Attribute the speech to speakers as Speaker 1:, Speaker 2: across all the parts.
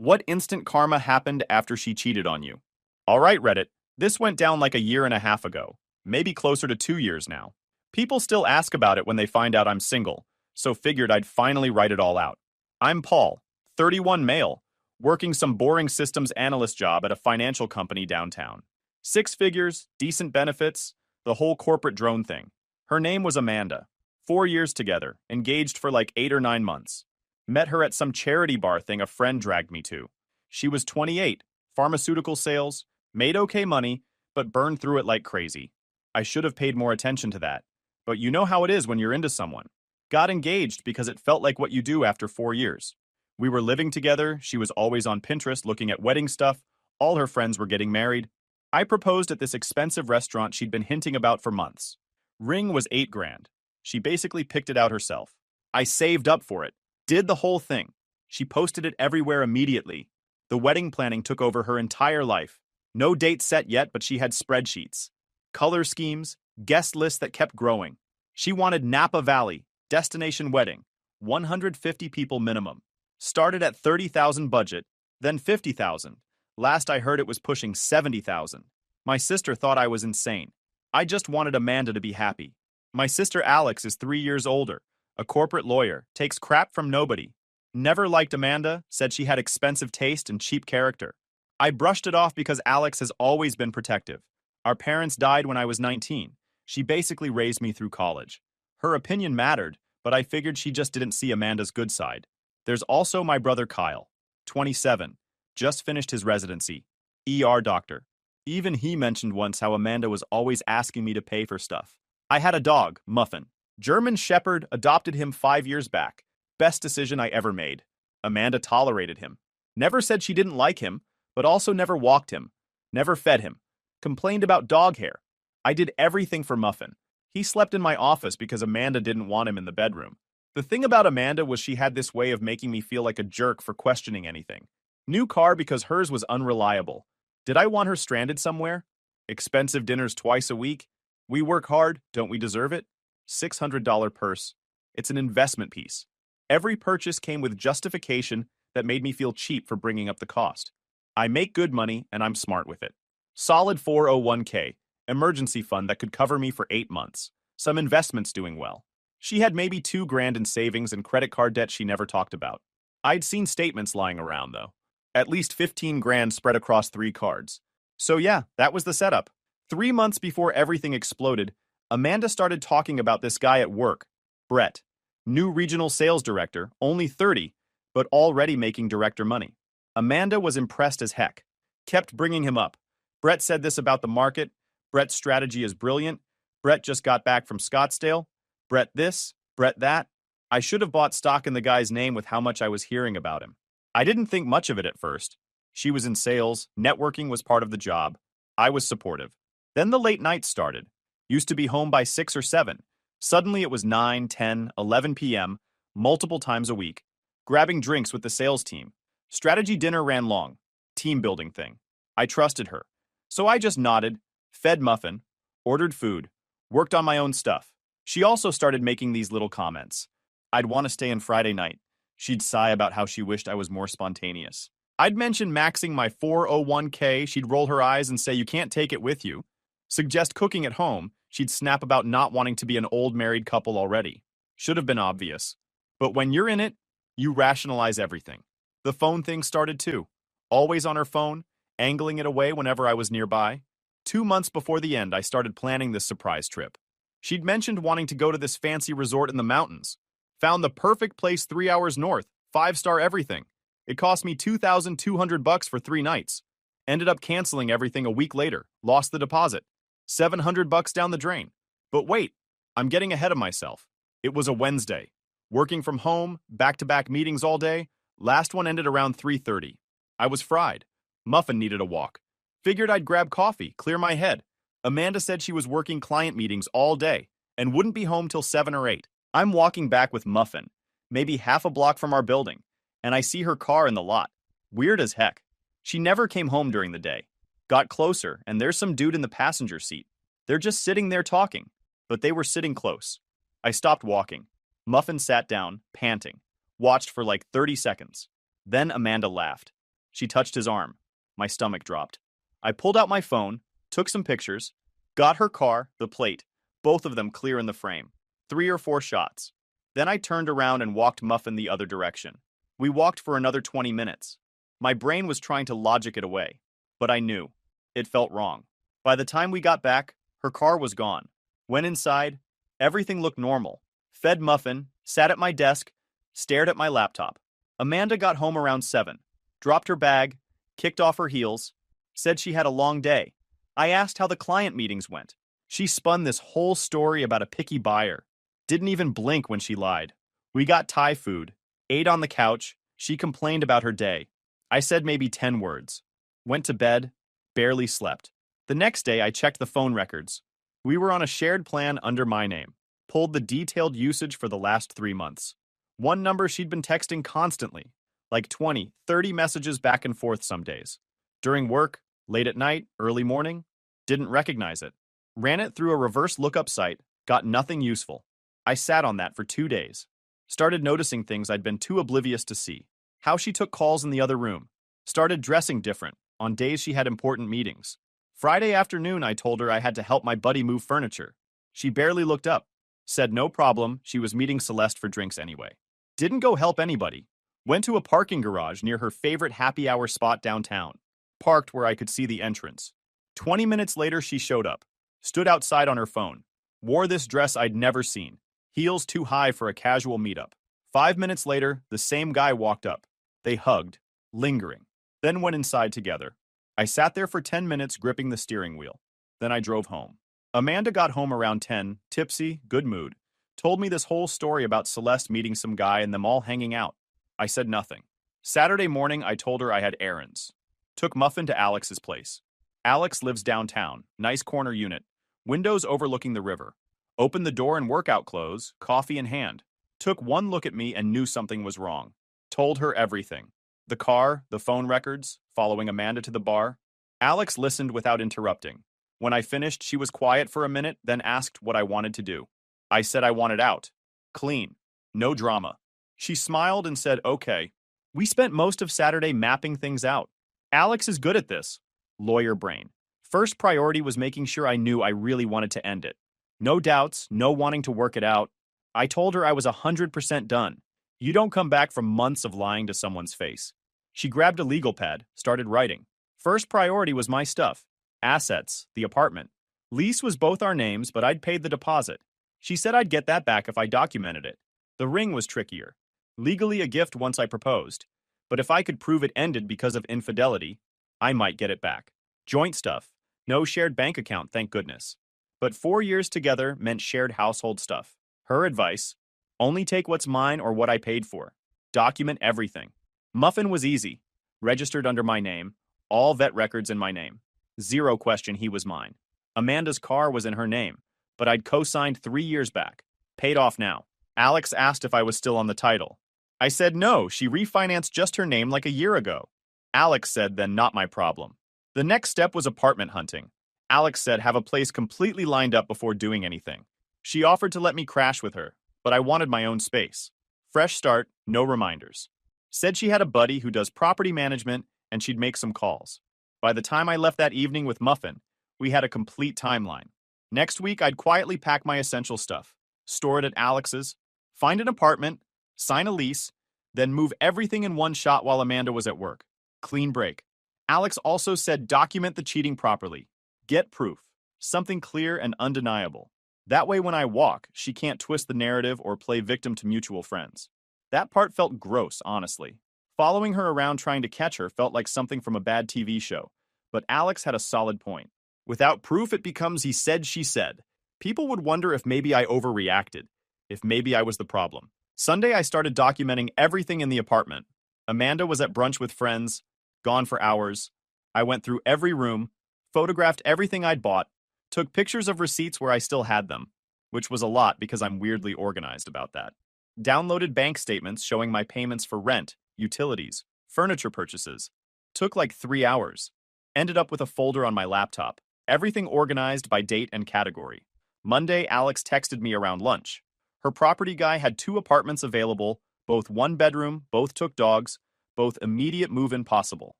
Speaker 1: What instant karma happened after she cheated on you? All right, Reddit, this went down like a year and a half ago, maybe closer to 2 years now. People still ask about it when they find out I'm single, so figured I'd finally write it all out. I'm Paul, 31 male, working some boring systems analyst job at a financial company downtown. Six figures, decent benefits, the whole corporate drone thing. Her name was Amanda. 4 years together, engaged for like 8 or 9 months. Met her at some charity bar thing a friend dragged me to. She was 28, pharmaceutical sales, made okay money, but burned through it like crazy. I should have paid more attention to that. But you know how it is when you're into someone. Got engaged because it felt like what you do after 4 years. We were living together, she was always on Pinterest looking at wedding stuff, all her friends were getting married. I proposed at this expensive restaurant she'd been hinting about for months. Ring was 8 grand. She basically picked it out herself. I saved up for it. Did the whole thing. She posted it everywhere immediately. The wedding planning took over her entire life. No date set yet, but she had spreadsheets. Color schemes, guest lists that kept growing. She wanted Napa Valley, destination wedding, 150 people minimum. Started at 30,000 budget, then 50,000. Last I heard it was pushing 70,000. My sister thought I was insane. I just wanted Amanda to be happy. My sister Alex is 3 years older. A corporate lawyer, takes crap from nobody. Never liked Amanda, said she had expensive taste and cheap character. I brushed it off because Alex has always been protective. Our parents died when I was 19. She basically raised me through college. Her opinion mattered, but I figured she just didn't see Amanda's good side. There's also my brother Kyle, 27, just finished his residency, ER doctor. Even he mentioned once how Amanda was always asking me to pay for stuff. I had a dog, Muffin. German Shepherd, adopted him 5 years back. Best decision I ever made. Amanda tolerated him. Never said she didn't like him, but also never walked him. Never fed him. Complained about dog hair. I did everything for Muffin. He slept in my office because Amanda didn't want him in the bedroom. The thing about Amanda was she had this way of making me feel like a jerk for questioning anything. New car because hers was unreliable. Did I want her stranded somewhere? Expensive dinners twice a week? We work hard, don't we deserve it? $600 purse. It's an investment piece. Every purchase came with justification that made me feel cheap for bringing up the cost. I make good money and I'm smart with it. Solid 401k, emergency fund that could cover me for 8 months. Some investments doing well. She had maybe 2 grand in savings and credit card debt she never talked about. I'd seen statements lying around though. At least 15 grand spread across 3 cards. So yeah, that was the setup. 3 months before everything exploded, Amanda started talking about this guy at work, Brett. New regional sales director, only 30, but already making director money. Amanda was impressed as heck. Kept bringing him up. Brett said this about the market. Brett's strategy is brilliant. Brett just got back from Scottsdale. Brett this, Brett that. I should have bought stock in the guy's name with how much I was hearing about him. I didn't think much of it at first. She was in sales, networking was part of the job. I was supportive. Then the late nights started. Used to be home by 6 or 7. Suddenly it was 9, 10, 11 p.m., multiple times a week. Grabbing drinks with the sales team. Strategy dinner ran long. Team building thing. I trusted her. So I just nodded, fed Muffin, ordered food, worked on my own stuff. She also started making these little comments. I'd want to stay in Friday night. She'd sigh about how she wished I was more spontaneous. I'd mention maxing my 401k. She'd roll her eyes and say you can't take it with you. Suggest cooking at home. She'd snap about not wanting to be an old married couple already. Should have been obvious. But when you're in it, you rationalize everything. The phone thing started too. Always on her phone, angling it away whenever I was nearby. 2 months before the end, I started planning this surprise trip. She'd mentioned wanting to go to this fancy resort in the mountains. Found the perfect place 3 hours north, 5-star everything. It cost me $2,200 for 3 nights. Ended up canceling everything a week later, lost the deposit. $700 down the drain. But wait, I'm getting ahead of myself. It was a Wednesday. Working from home, back-to-back meetings all day. Last one ended around 3:30. I was fried. Muffin needed a walk. Figured I'd grab coffee, clear my head. Amanda said she was working client meetings all day and wouldn't be home till 7 or 8. I'm walking back with Muffin, maybe half a block from our building, and I see her car in the lot. Weird as heck. She never came home during the day. Got closer, and there's some dude in the passenger seat. They're just sitting there talking, but they were sitting close. I stopped walking. Muffin sat down, panting. Watched for like 30 seconds. Then Amanda laughed. She touched his arm. My stomach dropped. I pulled out my phone, took some pictures, got her car, the plate, both of them clear in the frame. 3 or 4 shots. Then I turned around and walked Muffin the other direction. We walked for another 20 minutes. My brain was trying to logic it away, but I knew. It felt wrong. By the time we got back, her car was gone. Went inside. Everything looked normal. Fed Muffin, sat at my desk, stared at my laptop. Amanda got home around 7. Dropped her bag, kicked off her heels, said she had a long day. I asked how the client meetings went. She spun this whole story about a picky buyer. Didn't even blink when she lied. We got Thai food, ate on the couch. She complained about her day. I said maybe 10 words. Went to bed, barely slept. The next day, I checked the phone records. We were on a shared plan under my name. Pulled the detailed usage for the last 3 months. One number she'd been texting constantly, like 20, 30 messages back and forth some days. During work, late at night, early morning, didn't recognize it. Ran it through a reverse lookup site, got nothing useful. I sat on that for 2 days. Started noticing things I'd been too oblivious to see. How she took calls in the other room. Started dressing different on days she had important meetings. Friday afternoon, I told her I had to help my buddy move furniture. She barely looked up. Said no problem, she was meeting Celeste for drinks anyway. Didn't go help anybody. Went to a parking garage near her favorite happy hour spot downtown. Parked where I could see the entrance. 20 minutes later, she showed up. Stood outside on her phone. Wore this dress I'd never seen. Heels too high for a casual meetup. 5 minutes later, the same guy walked up. They hugged, lingering. Then went inside together. I sat there for 10 minutes gripping the steering wheel. Then I drove home. Amanda got home around 10, tipsy, good mood. Told me this whole story about Celeste meeting some guy and them all hanging out. I said nothing. Saturday morning, I told her I had errands. Took Muffin to Alex's place. Alex lives downtown, nice corner unit. Windows overlooking the river. Opened the door in workout clothes, coffee in hand. Took one look at me and knew something was wrong. Told her everything. The car, the phone records, following Amanda to the bar. Alex listened without interrupting. When I finished, she was quiet for a minute, then asked what I wanted to do. I said I wanted out. Clean. No drama. She smiled and said, okay. We spent most of Saturday mapping things out. Alex is good at this. Lawyer brain. First priority was making sure I knew I really wanted to end it. No doubts, no wanting to work it out. I told her I was 100% done. You don't come back from months of lying to someone's face. She grabbed a legal pad, started writing. First priority was my stuff. Assets, the apartment. Lease was both our names, but I'd paid the deposit. She said I'd get that back if I documented it. The ring was trickier. Legally a gift once I proposed. But if I could prove it ended because of infidelity, I might get it back. Joint stuff. No shared bank account, thank goodness. But 4 years together meant shared household stuff. Her advice, only take what's mine or what I paid for. Document everything. Muffin was easy. Registered under my name. All vet records in my name. Zero question he was mine. Amanda's car was in her name, but I'd co-signed 3 years back. Paid off now. Alex asked if I was still on the title. I said no, she refinanced just her name like a year ago. Alex said then not my problem. The next step was apartment hunting. Alex said have a place completely lined up before doing anything. She offered to let me crash with her, but I wanted my own space. Fresh start, no reminders. Said she had a buddy who does property management and she'd make some calls. By the time I left that evening with Muffin, we had a complete timeline. Next week, I'd quietly pack my essential stuff, store it at Alex's, find an apartment, sign a lease, then move everything in one shot while Amanda was at work. Clean break. Alex also said document the cheating properly. Get proof. Something clear and undeniable. That way when I walk, she can't twist the narrative or play victim to mutual friends. That part felt gross, honestly. Following her around trying to catch her felt like something from a bad TV show. But Alex had a solid point. Without proof, it becomes he said, she said. People would wonder if maybe I overreacted, if maybe I was the problem. Sunday, I started documenting everything in the apartment. Amanda was at brunch with friends, gone for hours. I went through every room, photographed everything I'd bought, took pictures of receipts where I still had them, which was a lot because I'm weirdly organized about that. Downloaded bank statements showing my payments for rent, utilities, furniture purchases. Took like 3 hours. Ended up with a folder on my laptop. Everything organized by date and category. Monday, Alex texted me around lunch. Her property guy had 2 apartments available, both 1 bedroom, both took dogs, both immediate move-in possible.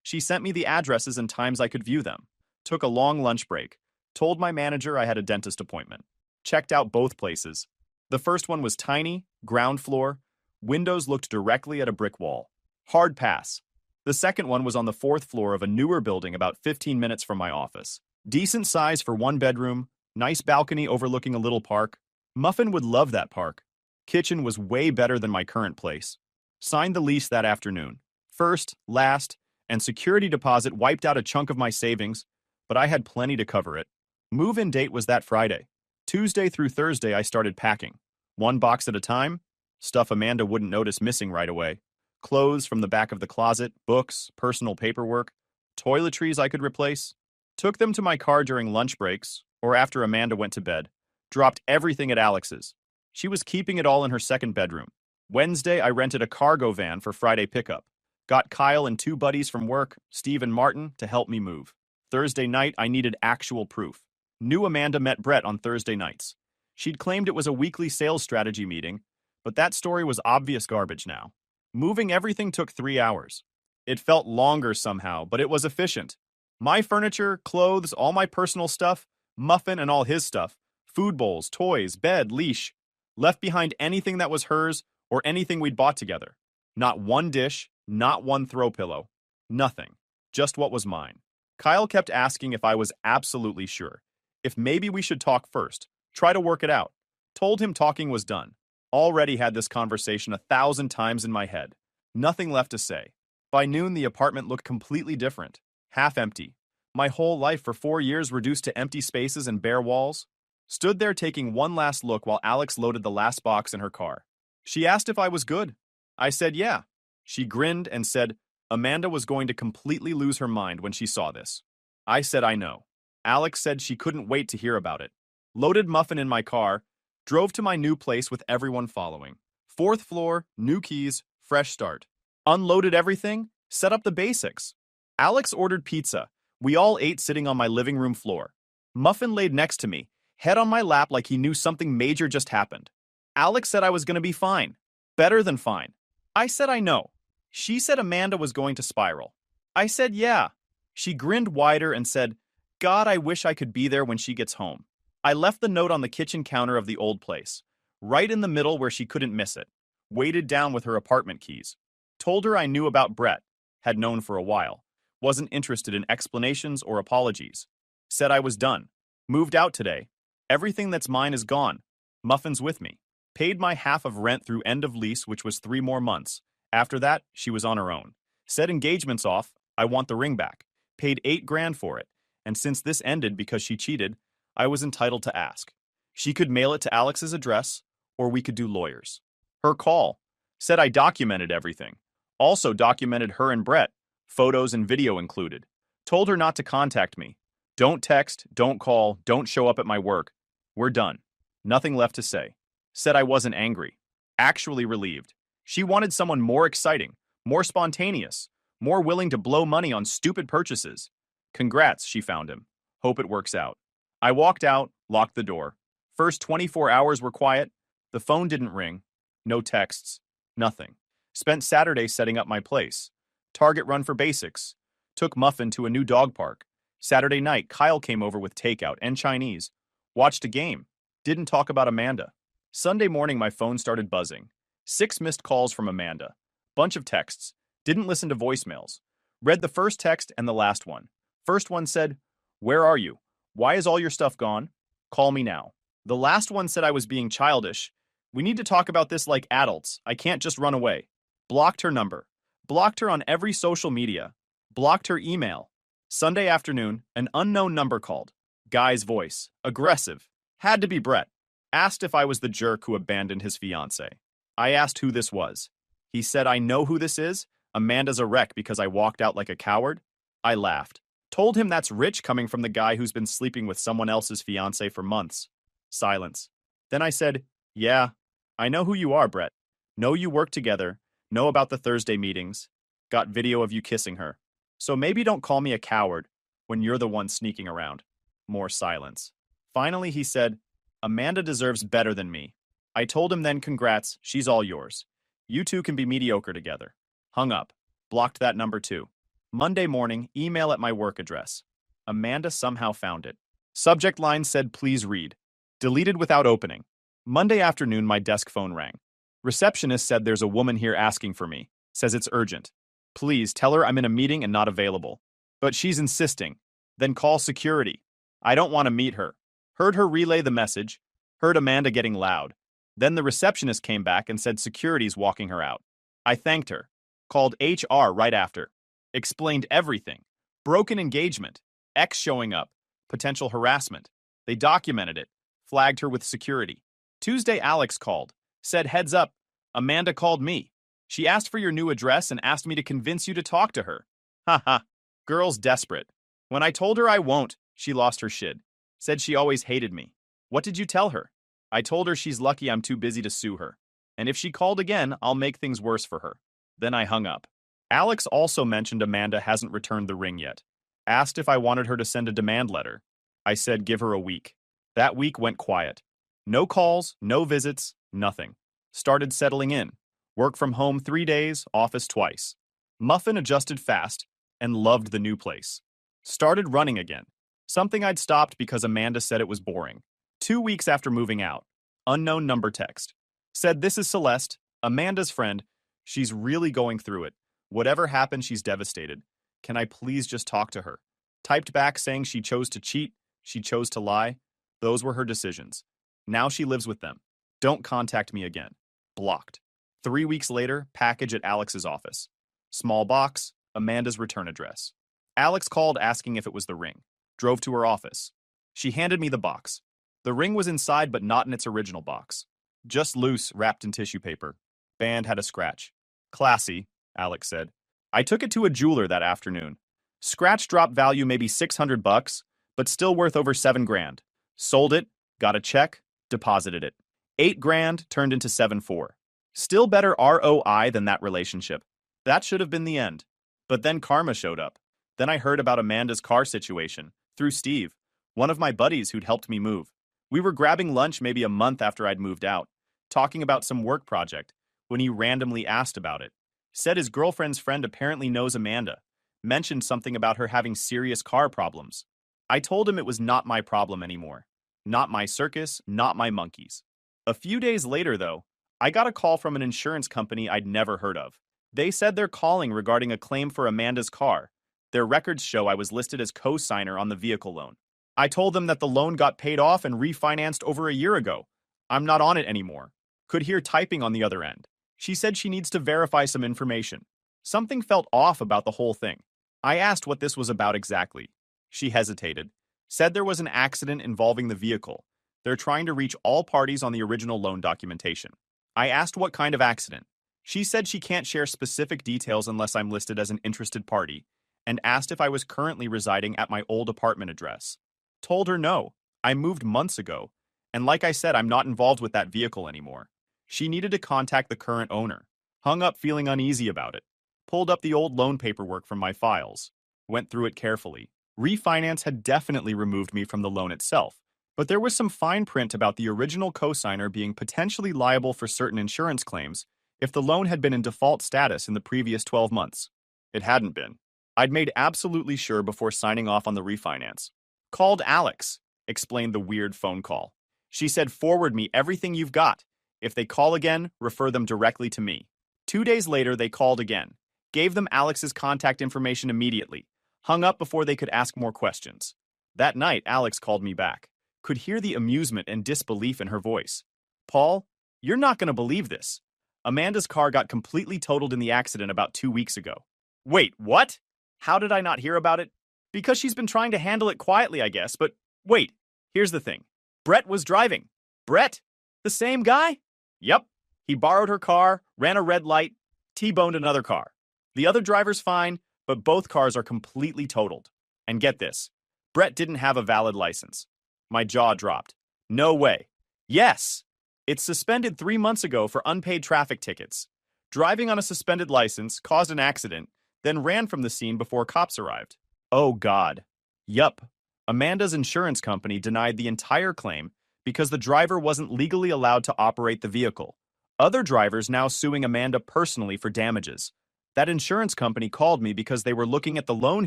Speaker 1: She sent me the addresses and times I could view them. Took a long lunch break. Told my manager I had a dentist appointment. Checked out both places. The first one was tiny, ground floor. Windows looked directly at a brick wall. Hard pass. The second one was on the fourth floor of a newer building about 15 minutes from my office. Decent size for one bedroom, nice balcony overlooking a little park. Muffin would love that park. Kitchen was way better than my current place. Signed the lease that afternoon. First, last, and security deposit wiped out a chunk of my savings, but I had plenty to cover it. Move-in date was that Friday. Tuesday through Thursday I started packing. One box at a time. Stuff Amanda wouldn't notice missing right away. Clothes from the back of the closet, books, personal paperwork, toiletries I could replace. Took them to my car during lunch breaks, or after Amanda went to bed. Dropped everything at Alex's. She was keeping it all in her second bedroom. Wednesday, I rented a cargo van for Friday pickup. Got Kyle and two buddies from work, Steve and Martin, to help me move. Thursday night, I needed actual proof. Knew Amanda met Brett on Thursday nights. She'd claimed it was a weekly sales strategy meeting, but that story was obvious garbage now. Moving everything took 3 hours. It felt longer somehow, but it was efficient. My furniture, clothes, all my personal stuff, Muffin and all his stuff, food bowls, toys, bed, leash. Left behind anything that was hers or anything we'd bought together. Not one dish, not one throw pillow. Nothing. Just what was mine. Kyle kept asking if I was absolutely sure. If maybe we should talk first. Try to work it out. Told him talking was done. Already had this conversation 1,000 times in my head. Nothing left to say. By noon, the apartment looked completely different. Half empty. My whole life for 4 years reduced to empty spaces and bare walls. Stood there taking one last look while Alex loaded the last box in her car. She asked if I was good. I said yeah. She grinned and said Amanda was going to completely lose her mind when she saw this. I said I know. Alex said she couldn't wait to hear about it. Loaded Muffin in my car, drove to my new place with everyone following. 4th floor, new keys, fresh start. Unloaded everything, set up the basics. Alex ordered pizza. We all ate sitting on my living room floor. Muffin laid next to me, head on my lap like he knew something major just happened. Alex said I was going to be fine. Better than fine. I said I know. She said Amanda was going to spiral. I said yeah. She grinned wider and said, God, I wish I could be there when she gets home. I left the note on the kitchen counter of the old place, right in the middle where she couldn't miss it. Weighted down with her apartment keys. Told her I knew about Brett, had known for a while. Wasn't interested in explanations or apologies. Said I was done. Moved out today. Everything that's mine is gone. Muffin's with me. Paid my half of rent through end of lease, which was 3 more months. After that, she was on her own. Said engagement's off. I want the ring back. Paid $8,000 for it. And since this ended because she cheated, I was entitled to ask. She could mail it to Alex's address, or we could do lawyers. Her call. Said I documented everything. Also documented her and Brett. Photos and video included. Told her not to contact me. Don't text, don't call, don't show up at my work. We're done. Nothing left to say. Said I wasn't angry. Actually relieved. She wanted someone more exciting, more spontaneous, more willing to blow money on stupid purchases. Congrats, she found him. Hope it works out. I walked out, locked the door. First 24 hours were quiet. The phone didn't ring. No texts. Nothing. Spent Saturday setting up my place. Target run for basics. Took Muffin to a new dog park. Saturday night, Kyle came over with takeout and Chinese. Watched a game. Didn't talk about Amanda. Sunday morning, my phone started buzzing. 6 missed calls from Amanda. Bunch of texts. Didn't listen to voicemails. Read the first text and the last one. First one said, "Where are you? Why is all your stuff gone? Call me now." The last one said I was being childish. "We need to talk about this like adults. I can't just run away." Blocked her number. Blocked her on every social media. Blocked her email. Sunday afternoon, an unknown number called. Guy's voice. Aggressive. Had to be Brett. Asked if I was the jerk who abandoned his fiancée. I asked who this was. He said, "I know who this is. Amanda's a wreck because I walked out like a coward." I laughed. Told him that's rich coming from the guy who's been sleeping with someone else's fiancée for months. Silence. Then I said, "Yeah, I know who you are, Brett. Know you work together. Know about the Thursday meetings. Got video of you kissing her. So maybe don't call me a coward when you're the one sneaking around." More silence. Finally, he said, "Amanda deserves better than me." I told him then, "Congrats, she's all yours. You two can be mediocre together." Hung up. Blocked that number too. Monday morning, email at my work address. Amanda somehow found it. Subject line said, please read. Deleted without opening. Monday afternoon, my desk phone rang. Receptionist said there's a woman here asking for me. Says it's urgent. Please tell her I'm in a meeting and not available. But she's insisting. Then call security. I don't want to meet her. Heard her relay the message. Heard Amanda getting loud. Then the receptionist came back and said security's walking her out. I thanked her. Called HR right after. Explained everything. Broken engagement. Ex showing up. Potential harassment. They documented it. Flagged her with security. Tuesday, Alex called. Said, heads up. Amanda called me. She asked for your new address and asked me to convince you to talk to her. Haha. Girl's desperate. When I told her I won't, she lost her shit. Said she always hated me. What did you tell her? I told her she's lucky I'm too busy to sue her. And if she called again, I'll make things worse for her. Then I hung up. Alex also mentioned Amanda hasn't returned the ring yet. Asked if I wanted her to send a demand letter. I said give her a week. That week went quiet. No calls, no visits, nothing. Started settling in. Work from home 3 days, office twice. Muffin adjusted fast and loved the new place. Started running again. Something I'd stopped because Amanda said it was boring. 2 weeks after moving out. Unknown number text. Said this is Celeste, Amanda's friend. She's really going through it. Whatever happened, she's devastated. Can I please just talk to her? Typed back saying she chose to cheat, she chose to lie. Those were her decisions. Now she lives with them. Don't contact me again. Blocked. 3 weeks later, package at Alex's office. Small box, Amanda's return address. Alex called asking if it was the ring. Drove to her office. She handed me the box. The ring was inside but not in its original box. Just loose, wrapped in tissue paper. Band had a scratch. Classy, Alex said. I took it to a jeweler that afternoon. Scratch drop value maybe $600, but still worth over $7,000. Sold it, got a check, deposited it. $8,000 turned into 7.4. Still better ROI than that relationship. That should have been the end. But then karma showed up. Then I heard about Amanda's car situation through Steve, one of my buddies who'd helped me move. We were grabbing lunch maybe a month after I'd moved out, talking about some work project, when he randomly asked about it. Said his girlfriend's friend apparently knows Amanda. Mentioned something about her having serious car problems. I told him it was not my problem anymore. Not my circus, not my monkeys. A few days later, though, I got a call from an insurance company I'd never heard of. They said they're calling regarding a claim for Amanda's car. Their records show I was listed as co-signer on the vehicle loan. I told them that the loan got paid off and refinanced over a year ago. I'm not on it anymore. Could hear typing on the other end. She said she needs to verify some information. Something felt off about the whole thing. I asked what this was about exactly. She hesitated. Said there was an accident involving the vehicle. They're trying to reach all parties on the original loan documentation. I asked what kind of accident. She said she can't share specific details unless I'm listed as an interested party, and asked if I was currently residing at my old apartment address. Told her no, I moved months ago, and like I said, I'm not involved with that vehicle anymore. She needed to contact the current owner. Hung up feeling uneasy about it. Pulled up the old loan paperwork from my files. Went through it carefully. Refinance had definitely removed me from the loan itself, but there was some fine print about the original cosigner being potentially liable for certain insurance claims if the loan had been in default status in the previous 12 months. It hadn't been. I'd made absolutely sure before signing off on the refinance. Called Alex, explained the weird phone call. She said forward me everything you've got. If they call again, refer them directly to me. 2 days later, they called again. Gave them Alex's contact information immediately. Hung up before they could ask more questions. That night, Alex called me back. Could hear the amusement and disbelief in her voice. Paul, you're not going to believe this. Amanda's car got completely totaled in the accident about 2 weeks ago. Wait, what? How did I not hear about it? Because she's been trying to handle it quietly, I guess, but wait, here's the thing. Brett was driving. Brett? The same guy? Yep. He borrowed her car, ran a red light, T-boned another car. The other driver's fine, but both cars are completely totaled. And get this, Brett didn't have a valid license. My jaw dropped. No way. Yes! It's suspended 3 months ago for unpaid traffic tickets. Driving on a suspended license caused an accident, then ran from the scene before cops arrived. Oh God. Yup. Amanda's insurance company denied the entire claim because the driver wasn't legally allowed to operate the vehicle. Other drivers now suing Amanda personally for damages. That insurance company called me because they were looking at the loan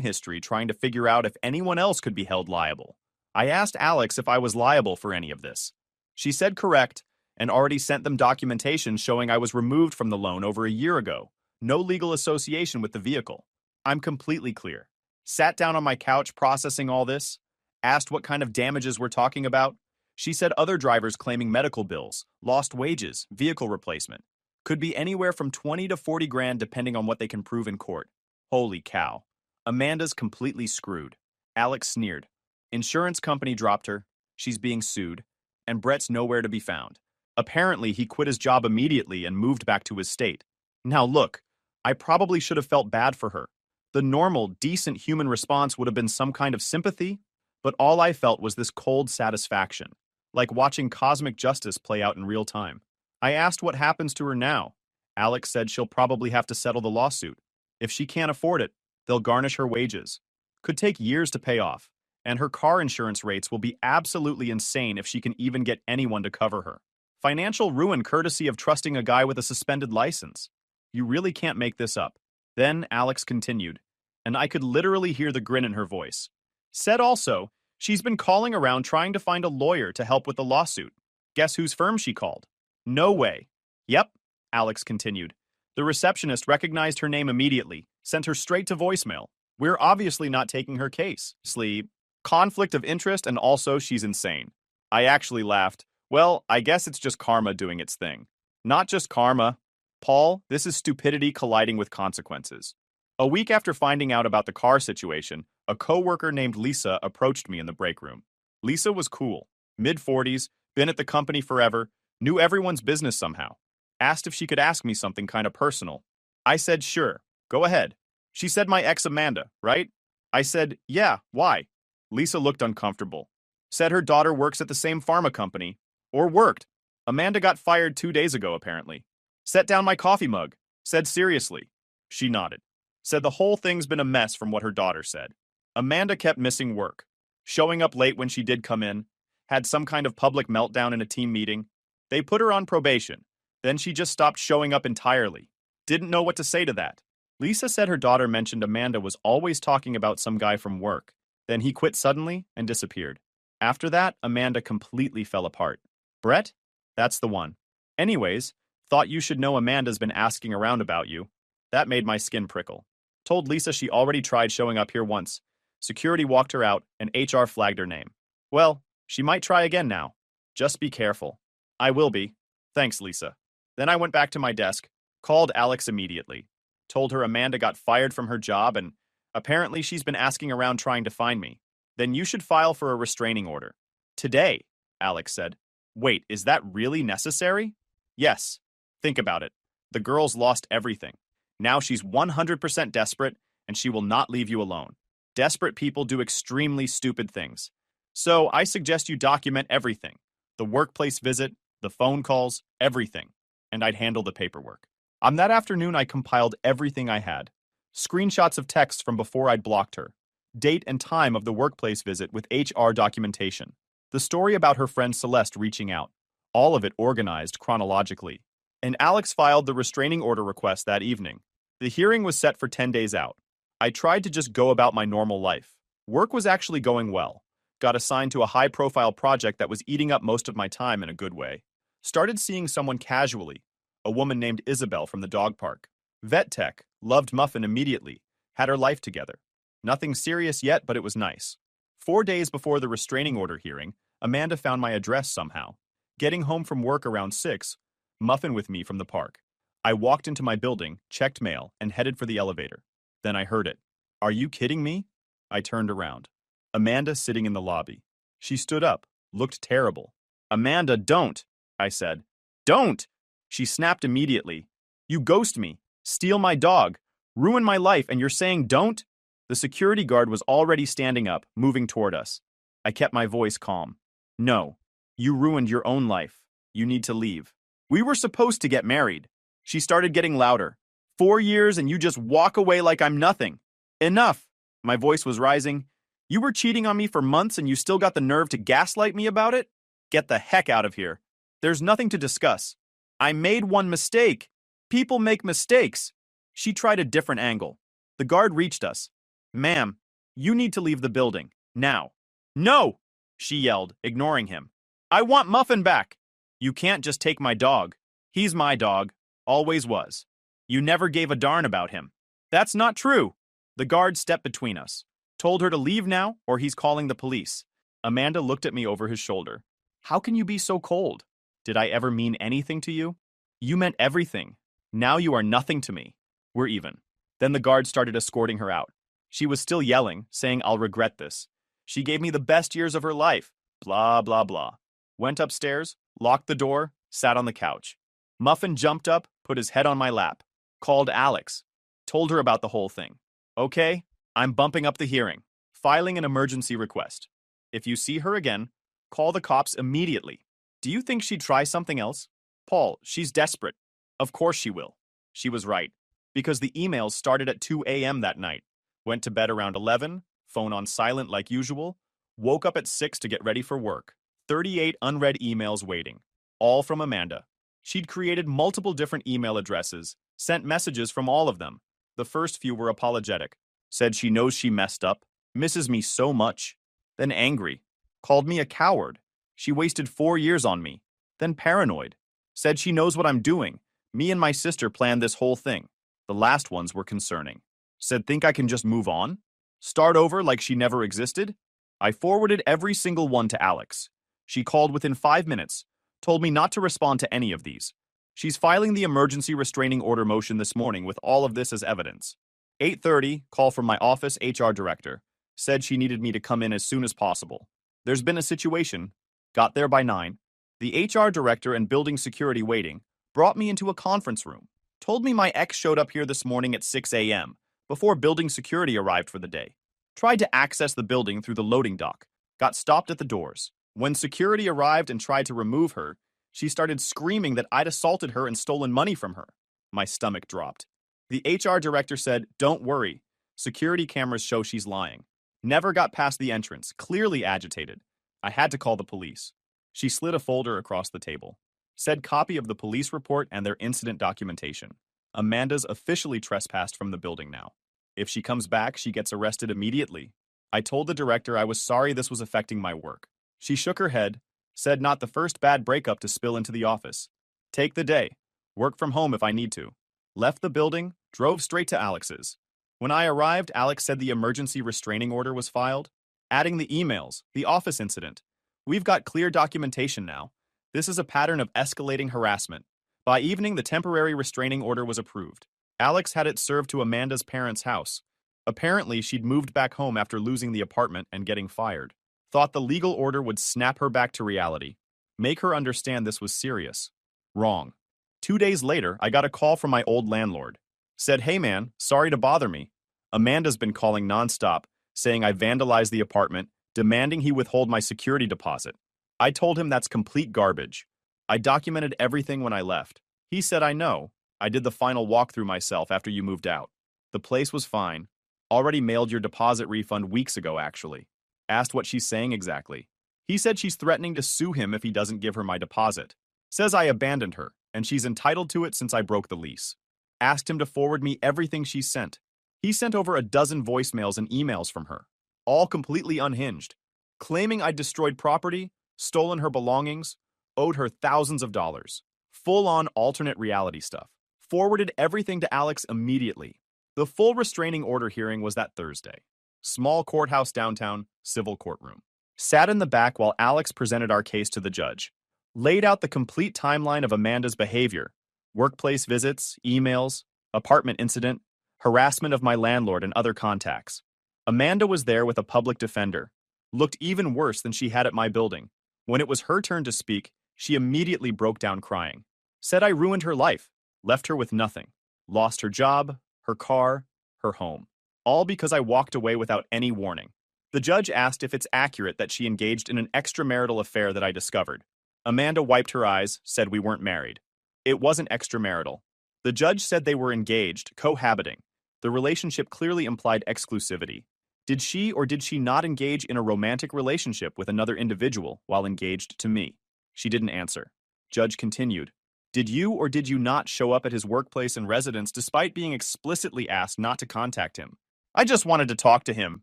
Speaker 1: history trying to figure out if anyone else could be held liable. I asked Alex if I was liable for any of this. She said correct and already sent them documentation showing I was removed from the loan over a year ago. No legal association with the vehicle. I'm completely clear. Sat down on my couch processing all this, asked what kind of damages we're talking about. She said other drivers claiming medical bills, lost wages, vehicle replacement. Could be anywhere from 20 to 40 grand depending on what they can prove in court. Holy cow. Amanda's completely screwed. Alex sneered. Insurance company dropped her. She's being sued. And Brett's nowhere to be found. Apparently, he quit his job immediately and moved back to his state. Now look, I probably should have felt bad for her. The normal, decent human response would have been some kind of sympathy, but all I felt was this cold satisfaction, like watching cosmic justice play out in real time. I asked what happens to her now. Alex said she'll probably have to settle the lawsuit. If she can't afford it, they'll garnish her wages. Could take years to pay off, and her car insurance rates will be absolutely insane if she can even get anyone to cover her. Financial ruin courtesy of trusting a guy with a suspended license. You really can't make this up. Then Alex continued, and I could literally hear the grin in her voice. Said also, she's been calling around trying to find a lawyer to help with the lawsuit. Guess whose firm she called? No way. Yep, Alex continued. The receptionist recognized her name immediately, sent her straight to voicemail. We're obviously not taking her case. Sleep. Conflict of interest, and also she's insane. I actually laughed. Well, I guess it's just karma doing its thing. Not just karma. Paul, this is stupidity colliding with consequences. A week after finding out about the car situation, a coworker named Lisa approached me in the break room. Lisa was cool. Mid-40s, been at the company forever, knew everyone's business somehow. Asked if she could ask me something kind of personal. I said, sure, go ahead. She said my ex Amanda, right? I said, yeah, why? Lisa looked uncomfortable. Said her daughter works at the same pharma company. Or worked. Amanda got fired 2 days ago, apparently. Set down my coffee mug. Said seriously. She nodded. Said the whole thing's been a mess from what her daughter said. Amanda kept missing work. Showing up late when she did come in. Had some kind of public meltdown in a team meeting. They put her on probation. Then she just stopped showing up entirely. Didn't know what to say to that. Lisa said her daughter mentioned Amanda was always talking about some guy from work. Then he quit suddenly and disappeared. After that, Amanda completely fell apart. Brett? That's the one. Anyways, thought you should know Amanda's been asking around about you. That made my skin prickle. Told Lisa she already tried showing up here once. Security walked her out and HR flagged her name. Well, she might try again now. Just be careful. I will be. Thanks, Lisa. Then I went back to my desk, called Alex immediately. Told her Amanda got fired from her job and apparently she's been asking around trying to find me. Then you should file for a restraining order. Today, Alex said. Wait, is that really necessary? Yes. Think about it. The girl's lost everything. Now she's 100% desperate, and she will not leave you alone. Desperate people do extremely stupid things. So I suggest you document everything. The workplace visit, the phone calls, everything. And I'd handle the paperwork. On that afternoon, I compiled everything I had. Screenshots of texts from before I'd blocked her. Date and time of the workplace visit with HR documentation. The story about her friend Celeste reaching out. All of it organized chronologically. And Alex filed the restraining order request that evening. The hearing was set for 10 days out. I tried to just go about my normal life. Work was actually going well. Got assigned to a high-profile project that was eating up most of my time in a good way. Started seeing someone casually. A woman named Isabel from the dog park. Vet tech, loved Muffin immediately. Had her life together. Nothing serious yet, but it was nice. 4 days before the restraining order hearing, Amanda found my address somehow. Getting home from work around 6, Muffin with me from the park. I walked into my building, checked mail, and headed for the elevator. Then I heard it. Are you kidding me? I turned around. Amanda sitting in the lobby. She stood up, looked terrible. Amanda, don't, I said. Don't! She snapped immediately. You ghost me, steal my dog, ruin my life, and you're saying don't? The security guard was already standing up, moving toward us. I kept my voice calm. No, you ruined your own life. You need to leave. We were supposed to get married. She started getting louder. 4 years and you just walk away like I'm nothing. Enough. My voice was rising. You were cheating on me for months and you still got the nerve to gaslight me about it? Get the heck out of here. There's nothing to discuss. I made one mistake. People make mistakes. She tried a different angle. The guard reached us. Ma'am, you need to leave the building. Now. No! She yelled, ignoring him. I want Muffin back! You can't just take my dog. He's my dog. Always was. You never gave a darn about him. That's not true. The guard stepped between us. Told her to leave now, or he's calling the police. Amanda looked at me over his shoulder. How can you be so cold? Did I ever mean anything to you? You meant everything. Now you are nothing to me. We're even. Then the guard started escorting her out. She was still yelling, saying I'll regret this. She gave me the best years of her life. Blah, blah, blah. Went upstairs, locked the door, sat on the couch. Muffin jumped up, put his head on my lap. Called Alex. Told her about the whole thing. Okay, I'm bumping up the hearing. Filing an emergency request. If you see her again, call the cops immediately. Do you think she'd try something else? Paul, she's desperate. Of course she will. She was right. Because the emails started at 2 a.m. that night. Went to bed around 11, phone on silent like usual, woke up at 6 to get ready for work. 38 unread emails waiting. All from Amanda. She'd created multiple different email addresses, sent messages from all of them. The first few were apologetic. Said she knows she messed up, misses me so much. Then angry. Called me a coward. She wasted 4 years on me. Then paranoid. Said she knows what I'm doing. Me and my sister planned this whole thing. The last ones were concerning. Said think I can just move on? Start over like she never existed? I forwarded every single one to Alex. She called within 5 minutes. Told me not to respond to any of these. She's filing the emergency restraining order motion this morning with all of this as evidence. 8:30, call from my office HR director. Said she needed me to come in as soon as possible. There's been a situation. Got there by 9. The HR director and building security waiting brought me into a conference room. Told me my ex showed up here this morning at 6 a.m. before building security arrived for the day. Tried to access the building through the loading dock. Got stopped at the doors. When security arrived and tried to remove her, she started screaming that I'd assaulted her and stolen money from her. My stomach dropped. The HR director said, "Don't worry. Security cameras show she's lying." Never got past the entrance, clearly agitated. I had to call the police. She slid a folder across the table. Said copy of the police report and their incident documentation. Amanda's officially trespassed from the building now. If she comes back, she gets arrested immediately. I told the director I was sorry this was affecting my work. She shook her head, said not the first bad breakup to spill into the office. Take the day. Work from home if I need to. Left the building, drove straight to Alex's. When I arrived, Alex said the emergency restraining order was filed. Adding the emails, the office incident. We've got clear documentation now. This is a pattern of escalating harassment. By evening, the temporary restraining order was approved. Alex had it served to Amanda's parents' house. Apparently, she'd moved back home after losing the apartment and getting fired. Thought the legal order would snap her back to reality. Make her understand this was serious. Wrong. 2 days later, I got a call from my old landlord. Said, "Hey man, sorry to bother me. Amanda's been calling nonstop, saying I vandalized the apartment, demanding he withhold my security deposit. I told him that's complete garbage. I documented everything when I left. He said I know. I did the final walkthrough myself after you moved out. The place was fine. Already mailed your deposit refund weeks ago, actually. Asked what she's saying exactly. He said she's threatening to sue him if he doesn't give her my deposit. Says I abandoned her, and she's entitled to it since I broke the lease. Asked him to forward me everything she sent. He sent over a dozen voicemails and emails from her, all completely unhinged, claiming I'd destroyed property, stolen her belongings, owed her thousands of dollars. Full-on alternate reality stuff. Forwarded everything to Alex immediately. The full restraining order hearing was that Thursday. Small courthouse downtown, civil courtroom. Sat in the back while Alex presented our case to the judge. Laid out the complete timeline of Amanda's behavior. Workplace visits, emails, apartment incident, harassment of my landlord and other contacts. Amanda was there with a public defender. Looked even worse than she had at my building. When it was her turn to speak, she immediately broke down crying. Said I ruined her life, left her with nothing. Lost her job, her car, her home. All because I walked away without any warning. The judge asked if it's accurate that she engaged in an extramarital affair that I discovered. Amanda wiped her eyes, said we weren't married. It wasn't extramarital. The judge said they were engaged, cohabiting. The relationship clearly implied exclusivity. Did she or did she not engage in a romantic relationship with another individual while engaged to me? She didn't answer. Judge continued. Did you or did you not show up at his workplace and residence despite being explicitly asked not to contact him? I just wanted to talk to him.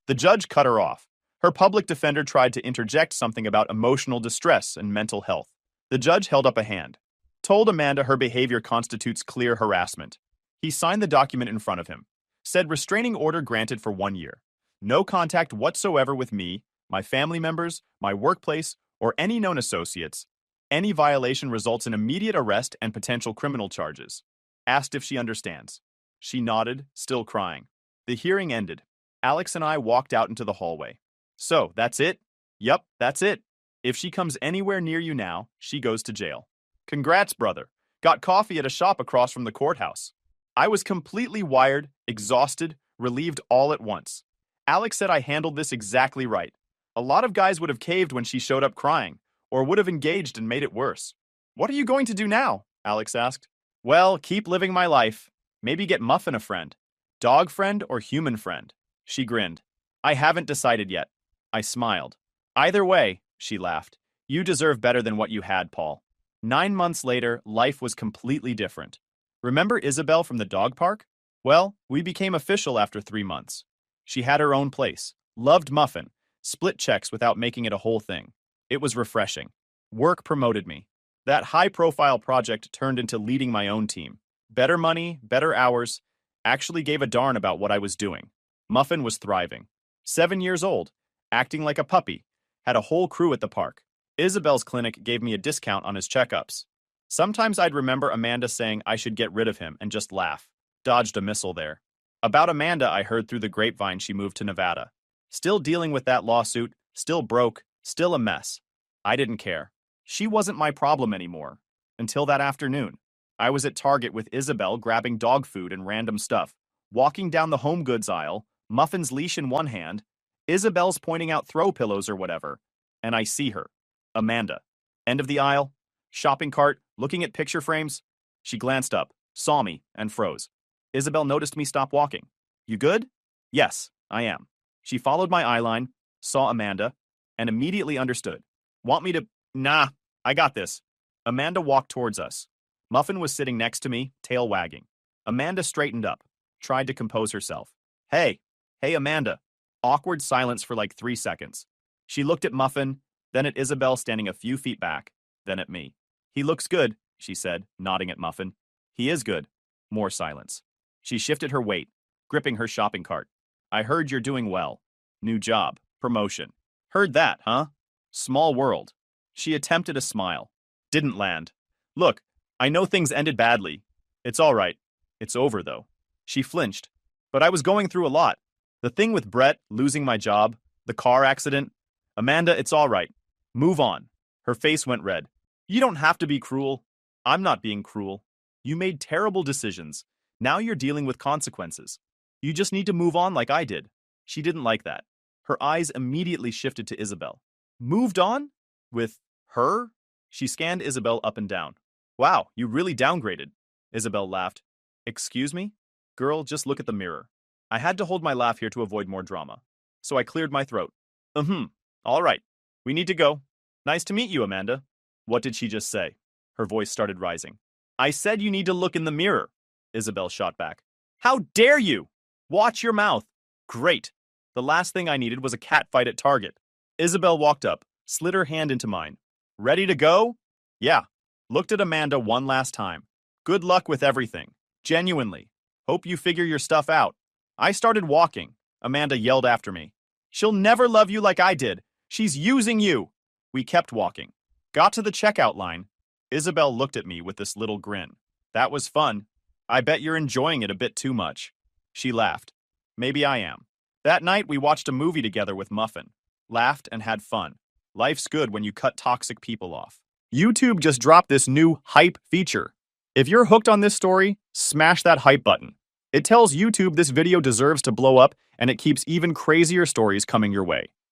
Speaker 1: The judge cut her off. Her public defender tried to interject something about emotional distress and mental health. The judge held up a hand, told Amanda her behavior constitutes clear harassment. He signed the document in front of him, said restraining order granted for 1 year. No contact whatsoever with me, my family members, my workplace, or any known associates. Any violation results in immediate arrest and potential criminal charges. Asked if she understands. She nodded, still crying. The hearing ended. Alex and I walked out into the hallway. So, that's it? Yup, that's it. If she comes anywhere near you now, she goes to jail. Congrats, brother. Got coffee at a shop across from the courthouse. I was completely wired, exhausted, relieved all at once. Alex said I handled this exactly right. A lot of guys would have caved when she showed up crying, or would have engaged and made it worse. What are you going to do now? Alex asked. Well, keep living my life. Maybe get Muffin a friend. Dog friend or human friend? She grinned. I haven't decided yet. I smiled. Either way, she laughed. You deserve better than what you had, Paul. 9 months later, life was completely different. Remember Isabel from the dog park? Well, we became official after 3 months. She had her own place, loved Muffin, split checks without making it a whole thing. It was refreshing. Work promoted me. That high-profile project turned into leading my own team. Better money, better hours, actually gave a darn about what I was doing. Muffin was thriving. 7 years old, acting like a puppy, had a whole crew at the park. Isabel's clinic gave me a discount on his checkups. Sometimes I'd remember Amanda saying I should get rid of him and just laugh. Dodged a missile there. About Amanda, I heard through the grapevine she moved to Nevada. Still dealing with that lawsuit, still broke, still a mess. I didn't care. She wasn't my problem anymore. Until that afternoon. I was at Target with Isabel grabbing dog food and random stuff, walking down the home goods aisle, Muffin's leash in one hand, Isabel's pointing out throw pillows or whatever, and I see her. Amanda. End of the aisle, shopping cart, looking at picture frames. She glanced up, saw me, and froze. Isabel noticed me stop walking. You good? Yes, I am. She followed my eyeline, saw Amanda, and immediately understood. Want me to? Nah, I got this. Amanda walked towards us. Muffin was sitting next to me, tail wagging. Amanda straightened up, tried to compose herself. Hey, Amanda. Awkward silence for like 3 seconds. She looked at Muffin, then at Isabel standing a few feet back, then at me. He looks good, she said, nodding at Muffin. He is good. More silence. She shifted her weight, gripping her shopping cart. I heard you're doing well. New job, promotion. Heard that, huh? Small world. She attempted a smile. Didn't land. Look, I know things ended badly. It's all right. It's over, though. She flinched. But I was going through a lot. The thing with Brett, losing my job, the car accident. Amanda, it's all right. Move on. Her face went red. You don't have to be cruel. I'm not being cruel. You made terrible decisions. Now you're dealing with consequences. You just need to move on like I did. She didn't like that. Her eyes immediately shifted to Isabel. Moved on? With her? She scanned Isabel up and down. Wow, you really downgraded. Isabel laughed. Excuse me? Girl, just look at the mirror. I had to hold my laugh here to avoid more drama. So I cleared my throat. All right. We need to go. Nice to meet you, Amanda. What did she just say? Her voice started rising. I said you need to look in the mirror. Isabel shot back. How dare you? Watch your mouth. Great. The last thing I needed was a cat fight at Target. Isabel walked up, slid her hand into mine. Ready to go? Yeah. Looked at Amanda one last time. Good luck with everything. Genuinely. Hope you figure your stuff out. I started walking. Amanda yelled after me. She'll never love you like I did. She's using you. We kept walking. Got to the checkout line. Isabel looked at me with this little grin. That was fun. I bet you're enjoying it a bit too much. She laughed. Maybe I am. That night we watched a movie together with Muffin. Laughed and had fun. Life's good when you cut toxic people off. YouTube just dropped this new hype feature. If you're hooked on this story, smash that hype button. It tells YouTube this video deserves to blow up, and it keeps even crazier stories coming your way.